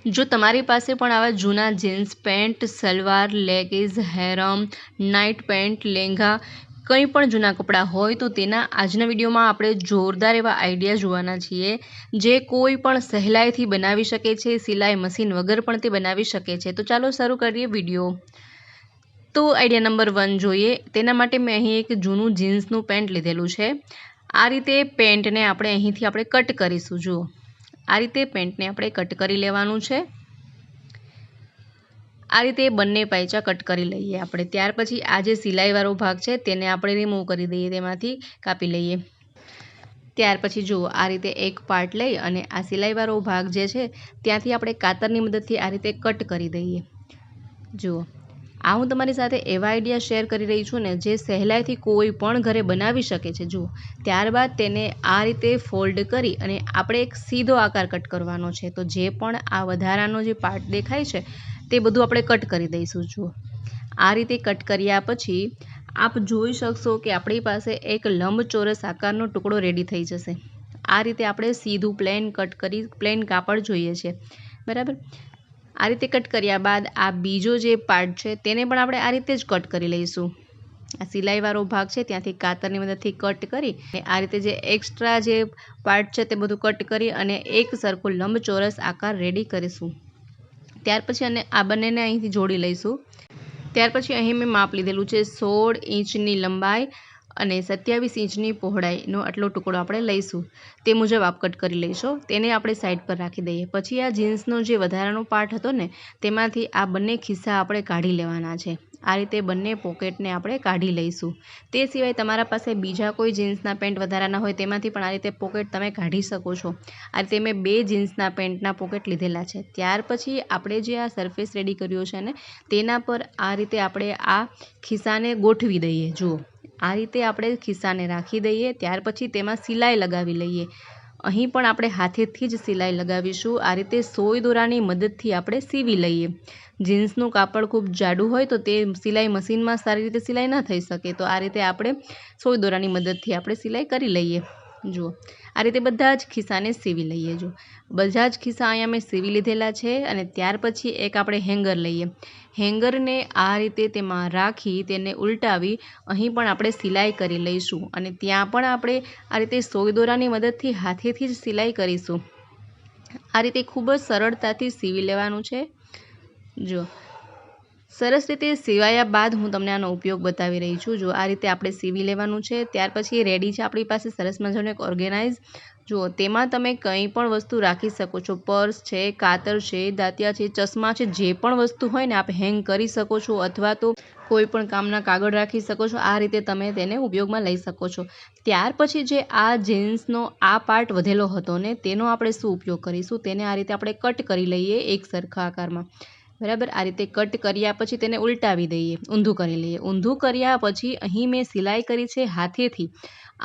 જો તમારી પાસે પણ આવા જૂના jeans pant, salwar, leggings, harem, night pant, લેંઘા કંઈ પણ જૂના કપડાં હોય તો તેના આજના વિડીયોમાં આપણે જોરદાર એવા આઈડિયા જોવાના છીએ જે કોઈ પણ સહેલાઈથી બનાવી શકે છે, સિલાઈ મશીન વગર પણ તે બનાવી શકે છે। તો ચાલો શરૂ કરીએ વિડીયો। તો આઈડિયા નંબર 1 જોઈએ। તેના માટે મેં અહીં એક જૂનું જીન્સનું પેન્ટ લીધેલું છે। આ રીતે પેન્ટને આપણે અહીંથી કટ કરીશું। જુઓ, આ રીતે પેન્ટને આપણે કટ કરી લેવાનું છે। આ રીતે બંને પાયચા કટ કરી લઈએ આપણે। ત્યાર પછી આ જે સિલાઈવાળો ભાગ છે તેને આપણે રિમૂવ કરી દઈએ, તેમાંથી કાપી લઈએ। ત્યાર પછી જુઓ, આ રીતે એક પાર્ટ લઈ અને આ સિલાઈવાળો ભાગ જે છે ત્યાંથી આપણે કાતરની મદદથી આ રીતે કટ કરી દઈએ। જુઓ, આ હું તમારી સાથે એવા આઈડિયા શેર કરી રહી છું ને જે સહેલાઈથી કોઈ પણ ઘરે બનાવી શકે છે। જુઓ, ત્યારબાદ તેને આ રીતે ફોલ્ડ કરી અને આપણે એક સીધો આકાર કટ કરવાનો છે। તો જે પણ આ વધારાનો જે પાર્ટ દેખાય છે તે બધું આપણે કટ કરી દઈશું। જુઓ, આ રીતે કટ કર્યા પછી આપ જોઈ શકશો કે આપણી પાસે એક લંબચોરસ આકારનો ટુકડો રેડી થઈ જશે। આ રીતે આપણે સીધું પ્લેન કટ કરી, પ્લેન કાપડ જોઈએ છે, બરાબર। આ રીતે કટ કર્યા બાદ આ બીજો જે પાર્ટ છે તેને પણ આપણે આ રીતે જ કટ કરી લઈશું। આ સિલાઈવાળો ભાગ છે ત્યાંથી કાતરની મદદથી કટ કરી આ રીતે જે એક્સ્ટ્રા જે પાર્ટ છે તે બધું કટ કરી અને એક સરખો લંબચોરસ આકાર રેડી કરીશું। ત્યાર પછી અને આ બંનેને અહીંથી જોડી લઈશું। ત્યાર પછી અહીં મેં માપ લીધેલું છે 16 ઇંચની લંબાઈ અને 27 ઇંચની પહોળાઈનો આટલો ટુકડો આપણે લઈશું। તે મુજબ આપ કટ કરી લઈશું। તેને આપણે સાઈડ પર રાખી દઈએ। પછી આ જીન્સનો જે વધારાનો પાર્ટ હતો ને તેમાંથી આ બંને ખિસ્સા આપણે કાઢી લેવાના છે। આ રીતે બંને પોકેટને આપણે કાઢી લઈશું। તે સિવાય તમારા પાસે બીજા કોઈ જીન્સના પેન્ટ વધારાના હોય તેમાંથી પણ આ રીતે પોકેટ તમે કાઢી શકો છો। આ રીતે મેં 2 જીન્સના પેન્ટના પોકેટ લીધેલા છે। ત્યાર પછી આપણે જે આ સરફેસ રેડી કર્યો છે ને તેના પર આ રીતે આપણે આ ખિસ્સાને ગોઠવી દઈએ। જુઓ, આ રીતે આપણે ખિસ્સાને રાખી દઈએ। ત્યાર પછી તેમાં સિલાઈ લગાવી લઈએ। અહીં પણ આપણે હાથેથી જ સિલાઈ લગાવીશું। આ રીતે સોય દોરાની મદદથી આપણે સીવી લઈએ। જીન્સનું કાપડ ખૂબ જાડું હોય તો તે સિલાઈ મશીનમાં સારી રીતે સિલાઈ ન થઈ શકે, તો આ રીતે આપણે સોય દોરાની મદદથી આપણે સિલાઈ કરી લઈએ। જુઓ, આ રીતે બધા જ ખિસ્સાને સીવી લઈએ। જો બધા જ ખિસ્સા અહીંયા મેં સીવી લીધેલા છે અને ત્યાર પછી એક આપણે હેંગર લઈએ। હેંગરને આ રીતે તેમાં રાખી તેને ઉલટાવી અહીં પણ આપણે સિલાઈ કરી લઈશું અને ત્યાં પણ આપણે આ રીતે સોય દોરાની મદદથી હાથેથી જ સિલાઈ કરીશું। આ રીતે ખૂબ જ સરળતાથી સીવી લેવાનું છે। જો સરસ રીતે સીવાયા બાદ હું તમને આનો ઉપયોગ બતાવી રહી છું। જો આ રીતે આપણે સીવી લેવાનું છે। ત્યાર પછી રેડી છે આપણી પાસે સરસ મજાનું એક ઓર્ગેનાઇઝ। જુઓ, તેમાં તમે કંઈ પણ વસ્તુ રાખી શકો છો। પર્સ છે, કાતર છે, દાંતિયા છે, ચશ્મા છે, જે પણ વસ્તુ હોય ને આપ હેંગ કરી શકો છો અથવા તો કોઈ પણ કામના કાગળ રાખી શકો છો। આ રીતે તમે તેને ઉપયોગમાં લઈ શકો છો। ત્યાર પછી જે આ જીન્સનો આ પાર્ટ વધેલો હતો ને તેનો આપણે શું ઉપયોગ કરીશું, તેને આ રીતે આપણે કટ કરી લઈએ એક સરખા આકારમાં, બરાબર। આ રીતે કટ કર્યા પછી તેને ઉલટાવી દઈએ, ઊંધું કરી લઈએ। ઊંધું કર્યા પછી અહીં મેં સિલાઈ કરી છે હાથેથી।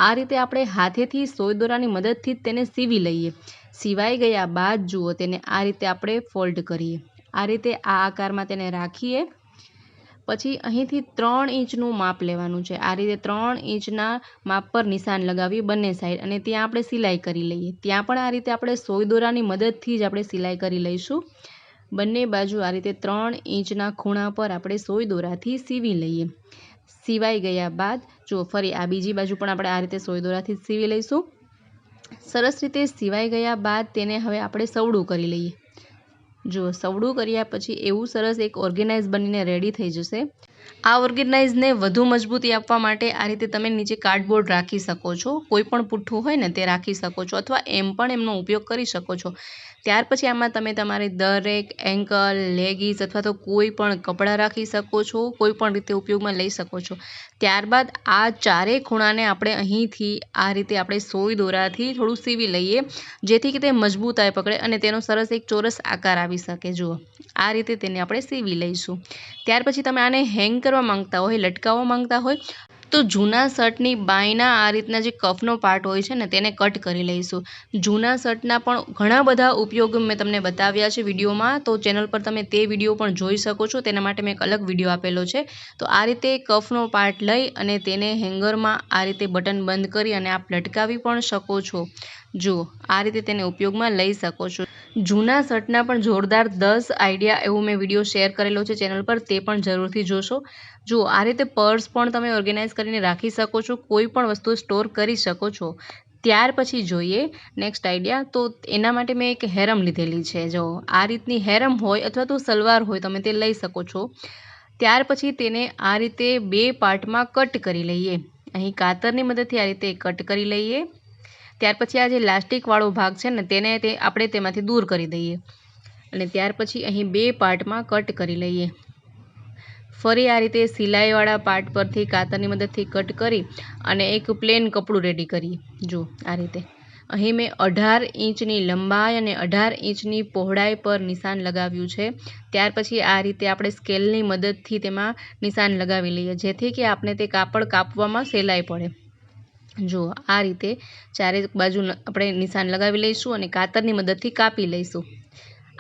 આ રીતે આપણે હાથેથી સોય દોરાની મદદથી જ તેને સીવી લઈએ। સિવાઈ ગયા બાદ જુઓ, તેને આ રીતે આપણે ફોલ્ડ કરીએ। આ રીતે આ આકારમાં તેને રાખીએ। પછી અહીંથી 3 ઇંચનું માપ લેવાનું છે। આ રીતે 3 ઇંચના માપ પર નિશાન લગાવી બંને સાઈડ અને ત્યાં આપણે સિલાઈ કરી લઈએ। ત્યાં પણ આ રીતે આપણે સોય દોરાની મદદથી જ આપણે સિલાઈ કરી લઈશું। બંને બાજુ આ રીતે 3 ઇંચના ખૂણા પર આપણે સોય દોરાથી સીવી લઈએ। સિવાઈ ગયા બાદ જો ફરી આ બીજી બાજુ પણ આપણે આ રીતે સોય દોરાથી સીવી લઈશું। સરસ રીતે સિવાઈ ગયા બાદ તેને હવે આપણે સવડું કરી લઈએ। જો સવડું કર્યા પછી એવું સરસ એક ઓર્ગેનાઇઝ બનીને રેડી થઈ જશે। આ ઓર્ગેનાઇઝને વધુ મજબૂતી આપવા માટે આ રીતે તમે નીચે કાર્ડબોર્ડ રાખી શકો છો। કોઈ પણ પુઠ્ઠું હોય ને તે રાખી શકો છો અથવા એમ પણ એમનો ઉપયોગ કરી શકો છો। ત્યાર પછી આમાં તમે તમારી દરેક એન્કલ, લેગીસ અથવા તો કોઈ પણ કપડાં રાખી શકો છો। કોઈ પણ રીતે ઉપયોગમાં લઈ શકો છો। ત્યારબાદ આ ચારેય ખૂણાને આપણે અહીંથી આ રીતે આપણે સોય દોરાથી થોડું સીવી લઈએ જેથી કે તે મજબૂતાઈ પકડે અને તેનો સરસ એક ચોરસ આકાર આવી શકે। જુઓ, આ રીતે તેને આપણે સીવી લઈશું। ત્યાર પછી તમે આને હેંગ કરવા માંગતા હોય, લટકાવવા માંગતા હોય તો જૂના શર્ટની બાયના આ રીતના જે કફનો પાર્ટ હોય છે ને તેને કટ કરી લઈશું। જૂના શર્ટના પણ ઘણા બધા ઉપયોગ મેં તમને બતાવ્યા છે વિડીયોમાં, તો ચેનલ પર તમે તે વિડીયો પણ જોઈ શકો છો। તેના માટે મેં એક અલગ વિડીયો આપેલો છે। તો આ રીતે કફનો પાર્ટ લઈ અને તેને હેંગરમાં આ રીતે બટન બંધ કરી અને આપ લટકાવી પણ શકો છો। જુઓ આ રીતે તેને ઉપયોગમાં લઈ શકો છો। જૂના શર્ટના પણ જોરદાર 10 આઈડિયા એવું મેં વિડીયો શેર કરેલો છે ચેનલ પર, તે પણ જરૂરથી જોશો। જુઓ આ રીતે પર્સ પણ તમે ઓર્ગેનાઇઝ કરીને રાખી શકો છો, કોઈ પણ વસ્તુ સ્ટોર કરી શકો છો। ત્યાર પછી જોઈએ નેક્સ્ટ આઈડિયા, તો એના માટે મેં એક હેરમ લીધેલી છે। જો આ રીતની હેરમ હોય અથવા તો સલવાર હોય તમે તે લઈ શકો છો। ત્યાર પછી તેને આ રીતે 2 પાર્ટમાં કટ કરી લઈએ। અહીં કાતરની મદદથી આ રીતે કટ કરી લઈએ। ત્યાર પછી આ જે લાસ્ટિકવાળો ભાગ છે ને તેને આપણે તેમાંથી દૂર કરી દઈએ અને ત્યાર પછી અહીં 2 પાર્ટમાં કટ કરી લઈએ। ફરી આ રીતે સિલાઈવાળા પાર્ટ પરથી કાતરની મદદથી કટ કરી અને એક પ્લેન કપડું રેડી કરીએ। જો આ રીતે અહીં મેં 18 ઇંચની લંબાઈ અને 18 ઇંચની પહોળાઈ પર નિશાન લગાવ્યું છે। ત્યાર પછી આ રીતે આપણે સ્કેલની મદદથી તેમાં નિશાન લગાવી લઈએ, જેથી કે આપણે તે કાપડ કાપવામાં સહેલાઈ પડે। જો આ રીતે ચારે બાજુ આપણે નિશાન લગાવી લઈશું અને કાતરની મદદથી કાપી લઈશું।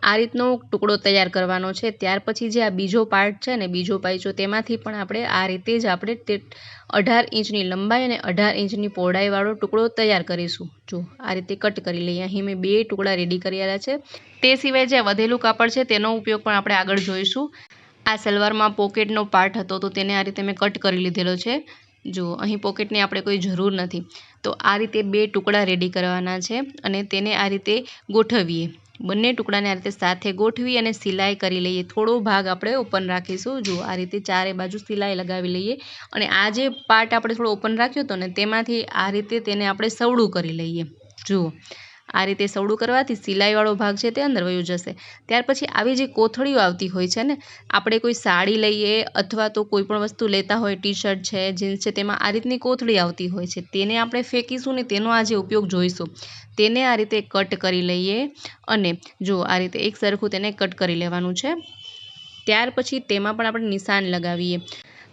આ રીતનો ટુકડો તૈયાર કરવાનો છે। ત્યાર પછી જે આ બીજો પાર્ટ છે ને, બીજો પાયચો, તેમાંથી પણ આપણે આ રીતે જ આપણે 18 ઇંચની લંબાઈ અને 18 ઇંચની પહોળાઈવાળો ટુકડો તૈયાર કરીશું। જો આ રીતે કટ કરી લઈએ। અહીં મેં 2 ટુકડા રેડી કરેલા છે। તે સિવાય જે વધેલું કાપડ છે તેનો ઉપયોગ પણ આપણે આગળ જોઈશું। આ સલવારમાં પોકેટનો પાર્ટ હતો તો તેને આ રીતે મેં કટ કરી લીધેલો છે। જો અહીં પોકેટની આપણે કોઈ જરૂર નથી, તો આ રીતે 2 ટુકડા રેડી કરવાના છે અને તેને આ રીતે ગોઠવીએ। બંને ટુકડાને આ રીતે સાથે ગોઠવી અને સિલાઈ કરી લઈએ। થોડો ભાગ આપણે ઓપન રાખીશું। જો આ રીતે ચારે બાજુ સિલાઈ લગાવી લઈએ અને આ જે પાર્ટ આપણે થોડો ઓપન રાખ્યો હતો ને તેમાંથી આ રીતે તેને આપણે સવડું કરી લઈએ। જુઓ આ રીતે સવડું કરવાથી સિલાઈવાળો ભાગ છે તે અંદર વયો જશે। ત્યાર પછી આવી જે કોથળીઓ આવતી હોય છે ને, આપણે કોઈ સાડી લઈએ અથવા તો કોઈ પણ વસ્તુ લેતા હોય, ટી શર્ટ છે, જીન્સ છે, તેમાં આ રીતની કોથળી આવતી હોય છે, તેને આપણે ફેંકીશું ને તેનો આજે ઉપયોગ જોઈશું। તેને આ રીતે કટ કરી લઈએ અને જો આ રીતે એક સરખું તેને કટ કરી લેવાનું છે। ત્યાર પછી તેમાં પણ આપણે નિશાન લગાવીએ।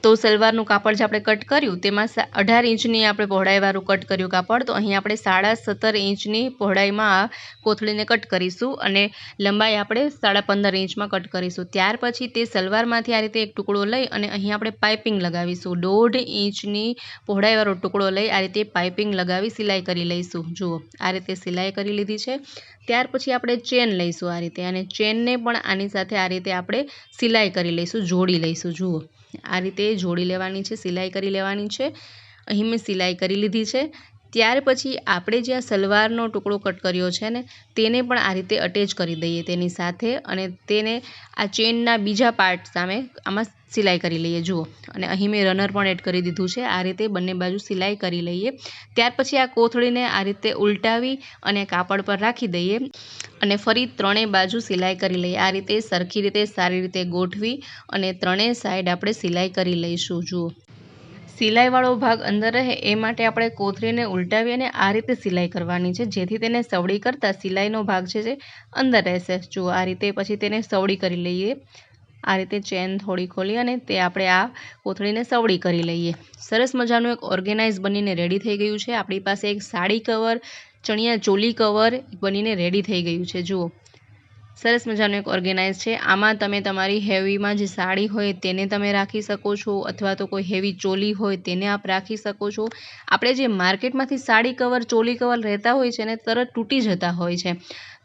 તો સલવારનું કાપડ જે આપણે કટ કર્યું તેમાં 18 ઇંચની આપણે પહોળાઈવાળું કટ કર્યું કાપડ, તો અહીં આપણે 17.5 ઇંચની પહોળાઈમાં આ કોથળીને કટ કરીશું અને લંબાઈ આપણે 15.5 ઇંચમાં કટ કરીશું। ત્યાર પછી તે સલવારમાંથી આ રીતે એક ટુકડો લઈ અને અહીં આપણે પાઇપિંગ લગાવીશું। 1.5 ઇંચની પહોળાઈવાળો ટુકડો લઈ આ રીતે પાઇપિંગ લગાવી સિલાઈ કરી લઈશું। જુઓ આ રીતે સિલાઈ કરી લીધી છે। ત્યાર પછી આપણે ચેન લઈશું આ રીતે, અને ચેનને પણ આની સાથે આ રીતે આપણે સિલાઈ કરી લઈશું, જોડી લઈશું। જુઓ આ રીતે જોડી લેવાની છે, સિલાઈ કરી લેવાની છે। અહીં મેં સિલાઈ કરી લીધી છે। ત્યાર પછી આપણે જે આ સલવારનો ટુકડો કટ કર્યો છે ને તેને પણ આ રીતે અટેચ કરી દઈએ તેની સાથે અને તેને આ ચેનના બીજા પાર્ટ સામે આમાં સિલાઈ કરી લઈએ। જુઓ અને અહીં મેં રનર પણ એડ કરી દીધું છે। આ રીતે બંને બાજુ સિલાઈ કરી લઈએ। ત્યાર પછી આ કોથળીને આ રીતે ઉલટાવી અને કાપડ પર રાખી દઈએ અને ફરી ત્રણેય બાજુ સિલાઈ કરી લઈએ। આ રીતે સરખી રીતે સારી રીતે ગોઠવી અને ત્રણેય સાઈડ આપણે સિલાઈ કરી લઈશું। જુઓ સિલાઈવાળો ભાગ અંદર રહે એ માટે આપણે કોથળીને ઉલટાવી અને આ રીતે સિલાઈ કરવાની છે, જેથી તેને સવડી કરતાં સિલાઈનો ભાગ છે જે અંદર રહેશે। જુઓ આ રીતે પછી તેને સવડી કરી લઈએ। આ રીતે ચેન થોડી ખોલી અને તે આપણે આ કોથળીને સવડી કરી લઈએ। સરસ મજાનું એક ઓર્ગેનાઇઝ બનીને રેડી થઈ ગયું છે। આપણી પાસે એક સાડી કવર, ચણિયા ચોલી કવર બનીને રેડી થઈ ગયું છે। જુઓ સરસ મજાનું એક ઓર્ગેનાઇઝ છે। આમાં તમે તમારી હેવીમાં જે સાડી હોય તેને તમે રાખી શકો છો અથવા તો કોઈ હેવી ચોલી હોય તેને આપ રાખી શકો છો। આપણે જે માર્કેટમાંથી સાડી કવર, ચોલી કવર રહેતા હોય છે ને તરત તૂટી જતા હોય છે,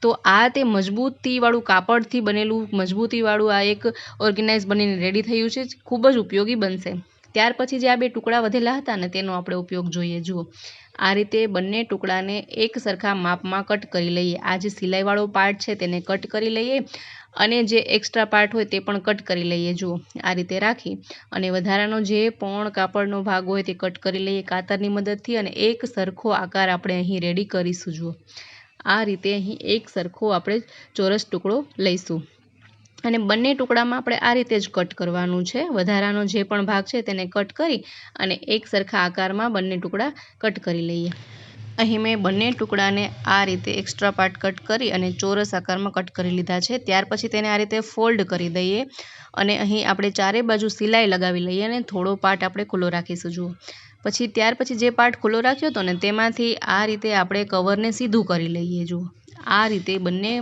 તો આ તે મજબૂતીવાળું કાપડથી બનેલું મજબૂતીવાળું આ એક ઓર્ગેનાઇઝ બનીને રેડી થયું છે, ખૂબ જ ઉપયોગી બનશે। ત્યાર પછી જે આ 2 ટુકડા વધેલા હતા ને તેનો આપણે ઉપયોગ જોઈએ। જુઓ આ રીતે બંને ટુકડાને એક સરખા માપમાં કટ કરી લઈએ। આ જે સિલાઈવાળો પાર્ટ છે તેને કટ કરી લઈએ અને જે એક્સ્ટ્રા પાર્ટ હોય તે પણ કટ કરી લઈએ। જુઓ આ રીતે રાખી અને વધારાનો જે પણ કાપડનો ભાગ હોય તે કટ કરી લઈએ કાતરની મદદથી અને એક સરખો આકાર આપણે અહીં રેડી કરીશું। જુઓ આ રીતે અહીં એક સરખો આપણે ચોરસ ટુકડો લઈશું અને બંને ટુકડામાં આપણે આ રીતે જ કટ કરવાનું છે। વધારાનો જે પણ ભાગ છે તેને કટ કરી અને એક સરખા આકારમાં બંને ટુકડા કટ કરી લઈએ। અહીં મેં બંને ટુકડાને આ રીતે એક્સ્ટ્રા પાર્ટ કટ કરી અને ચોરસ આકારમાં કટ કરી લીધા છે। ત્યાર પછી તેને આ રીતે ફોલ્ડ કરી દઈએ અને અહીં આપણે ચારે બાજુ સિલાઈ લગાવી લઈએ અને થોડો પાર્ટ આપણે ખુલ્લો રાખીશું। જુઓ પછી ત્યાર પછી જે પાર્ટ ખુલ્લો રાખ્યો હતો ને તેમાંથી આ રીતે આપણે કવરને સીધું કરી લઈએ। જુઓ આ રીતે બંને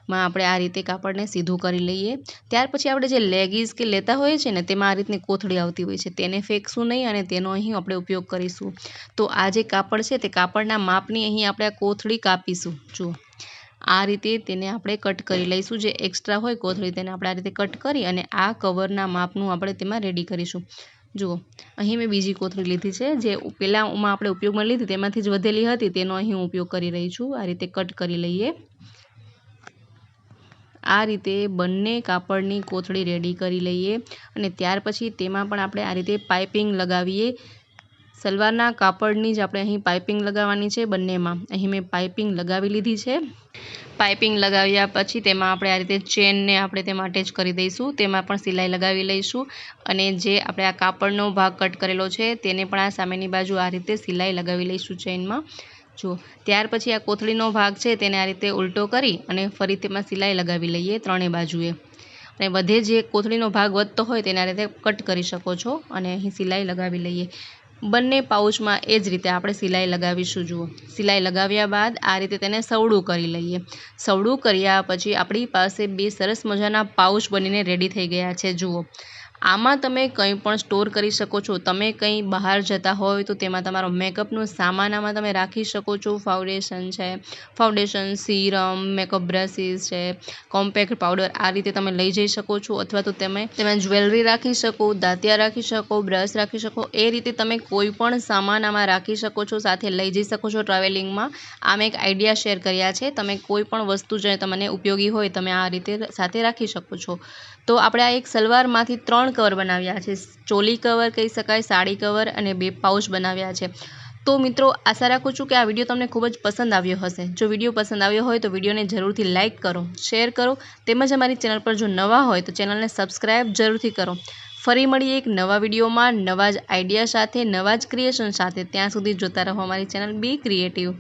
માં આપણે આ રીતે કાપડને સીધું કરી લઈએ। ત્યાર પછી આપણે જે લેગીસ કે લેતા હોઈએ છીએ ને તેમાં આ રીતની કોથળી આવતી હોય છે, તેને ફેંકશું નહીં અને તેનો અહીં આપણે ઉપયોગ કરીશું। તો આ જે કાપડ છે તે કાપડના માપની અહીં આપણે આ કોથળી કાપીશું। જુઓ આ રીતે તેને આપણે કટ કરી લઈશું, જે એક્સ્ટ્રા હોય કોથળી તેને આપણે આ રીતે કટ કરી અને આ કવરના માપનું આપણે તેમાં રેડી કરીશું। જુઓ અહીં મેં બીજી કોથળી લીધી છે, જે પહેલાંમાં આપણે ઉપયોગમાં લીધી તેમાંથી જ વધેલી હતી તેનો અહીં હું ઉપયોગ કરી રહી છું। આ રીતે કટ કરી લઈએ। આ રીતે બંને કાપડની કોથળી રેડી કરી લઈએ અને ત્યાર પછી તેમાં પણ આપણે આ રીતે પાઇપિંગ લગાવીએ। સલવારના કાપડની જ આપણે અહીં પાઇપિંગ લગાવવાની છે બંનેમાં। અહીં મેં પાઇપિંગ લગાવી લીધી છે। પાઇપિંગ લગાવ્યા પછી તેમાં આપણે આ રીતે ચેનને આપણે તેમાં અટેચ કરી દઈશું, તેમાં પણ સિલાઈ લગાવી લઈશું અને જે આપણે આ કાપડનો ભાગ કટ કરેલો છે તેને પણ આ સામેની બાજુ આ રીતે સિલાઈ લગાવી લઈશું ચેનમાં। જુઓ ત્યાર પછી આ કોથળીનો ભાગ છે તેને આ રીતે ઉલટો કરી અને ફરી તેમાં સિલાઈ લગાવી લઈએ ત્રણેય બાજુએ। અને વધે જે કોથળીનો ભાગ વધતો હોય તેને આ રીતે કટ કરી શકો છો અને અહીં સિલાઈ લગાવી લઈએ। બંને પાઉચમાં એ જ રીતે આપણે સિલાઈ લગાવીશું। જુઓ સિલાઈ લગાવ્યા બાદ આ રીતે તેને સવડું કરી લઈએ। સવડું કર્યા પછી આપણી પાસે બે સરસ મજાના પાઉચ બનીને રેડી થઈ ગયા છે। જુઓ આમાં તમે કંઈ પણ સ્ટોર કરી શકો છો। તમે કંઈ બહાર જતા હોય તો તેમાં તમારો મેકઅપનો સામાન આમાં તમે રાખી શકો છો। ફાઉન્ડેશન છે, ફાઉન્ડેશન, સીરમ, મેકઅપ બ્રશિસ છે, કોમ્પેક્ટ પાવડર આ રીતે તમે લઈ જઈ શકો છો, અથવા તો તમે તેમાં જ્વેલરી રાખી શકો, દાંતિયા રાખી શકો, બ્રશ રાખી શકો, એ રીતે તમે કોઈ પણ સામાન આમાં રાખી શકો છો, સાથે લઈ જઈ શકો છો ટ્રાવેલિંગમાં। આ મેં એક આઈડિયા શેર કર્યા છે, તમે કોઈ પણ વસ્તુ જે તમને ઉપયોગી હોય તમે આ રીતે સાથે રાખી શકો છો। તો આપણે આ એક સલવારમાંથી 3 કવર બનાવ્યા છે, ચોલી કવર કહી શકાય, સાડી કવર અને 2 પાઉચ બનાવ્યા છે। તો મિત્રો આશા રાખું છું કે આ વિડીયો તમને ખૂબ જ પસંદ આવ્યો હશે। જો વિડીયો પસંદ આવ્યો હોય તો વિડીયોને જરૂરથી લાઇક કરો, શેર કરો, તેમજ અમારી ચેનલ પર જો નવા હોય તો ચેનલને સબસ્ક્રાઈબ જરૂરથી કરો। ફરી મળીએ એક નવા વિડીયોમાં નવા જ આઈડિયા સાથે, નવા જ ક્રિએશન સાથે। ત્યાં સુધી જોતા રહો અમારી ચેનલ બી ક્રિએટિવ।